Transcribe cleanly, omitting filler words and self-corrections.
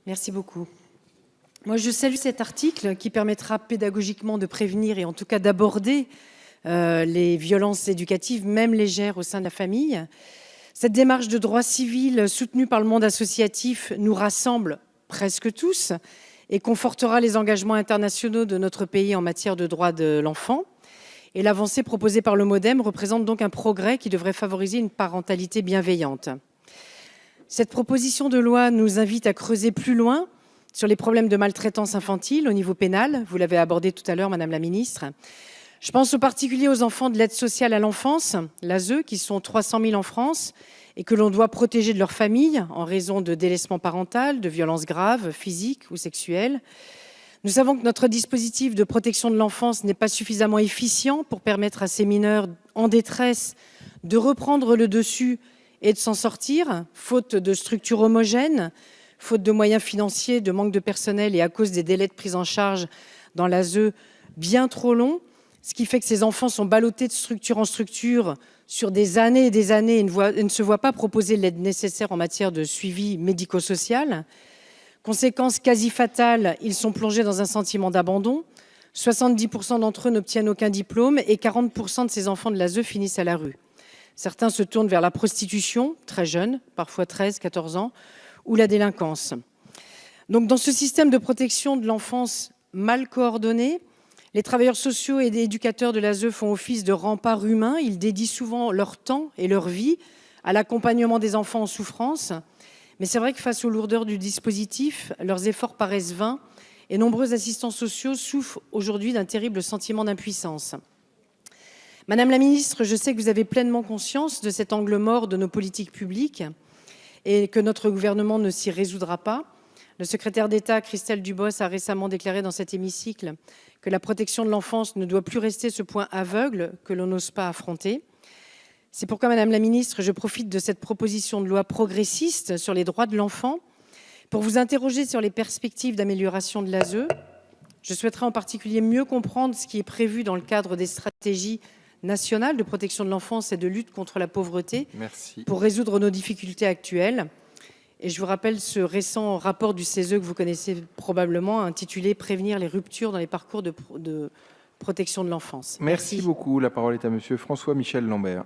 Merci beaucoup. Moi, je salue cet article qui permettra pédagogiquement de prévenir et en tout cas d'aborder les violences éducatives, même légères, au sein de la famille. Cette démarche de droit civil soutenue par le monde associatif nous rassemble presque tous et confortera les engagements internationaux de notre pays en matière de droits de l'enfant. Et l'avancée proposée par le MoDem représente donc un progrès qui devrait favoriser une parentalité bienveillante. Cette proposition de loi nous invite à creuser plus loin sur les problèmes de maltraitance infantile au niveau pénal. Vous l'avez abordé tout à l'heure, Madame la Ministre. Je pense en particulier aux enfants de l'aide sociale à l'enfance, l'ASE, qui sont 300 000 en France et que l'on doit protéger de leur famille en raison de délaissement parental, de violences graves, physiques ou sexuelles. Nous savons que notre dispositif de protection de l'enfance n'est pas suffisamment efficient pour permettre à ces mineurs en détresse de reprendre le dessus et de s'en sortir, faute de structures homogènes, faute de moyens financiers, de manque de personnel et à cause des délais de prise en charge dans l'ASE bien trop longs, ce qui fait que ces enfants sont ballottés de structure en structure sur des années et des années et ne se voient pas proposer l'aide nécessaire en matière de suivi médico-social. Conséquence quasi fatale, ils sont plongés dans un sentiment d'abandon. 70% d'entre eux n'obtiennent aucun diplôme et 40% de ces enfants de l'ASE finissent à la rue. Certains se tournent vers la prostitution, très jeunes, parfois 13, 14 ans, ou la délinquance. Donc dans ce système de protection de l'enfance mal coordonné, les travailleurs sociaux et les éducateurs de l'ASE font office de rempart humain. Ils dédient souvent leur temps et leur vie à l'accompagnement des enfants en souffrance. Mais c'est vrai que face aux lourdeurs du dispositif, leurs efforts paraissent vains et nombreux assistants sociaux souffrent aujourd'hui d'un terrible sentiment d'impuissance. Madame la Ministre, je sais que vous avez pleinement conscience de cet angle mort de nos politiques publiques et que notre gouvernement ne s'y résoudra pas. Le secrétaire d'État, Christelle Dubos, a récemment déclaré dans cet hémicycle que la protection de l'enfance ne doit plus rester ce point aveugle que l'on n'ose pas affronter. C'est pourquoi, Madame la Ministre, je profite de cette proposition de loi progressiste sur les droits de l'enfant pour vous interroger sur les perspectives d'amélioration de l'ASE. Je souhaiterais en particulier mieux comprendre ce qui est prévu dans le cadre des stratégies nationales de protection de l'enfance et de lutte contre la pauvreté. Merci. Pour résoudre nos difficultés actuelles. Et je vous rappelle ce récent rapport du CESE que vous connaissez probablement, intitulé « Prévenir les ruptures dans les parcours de protection de l'enfance ». Merci beaucoup. La parole est à Monsieur François-Michel Lambert.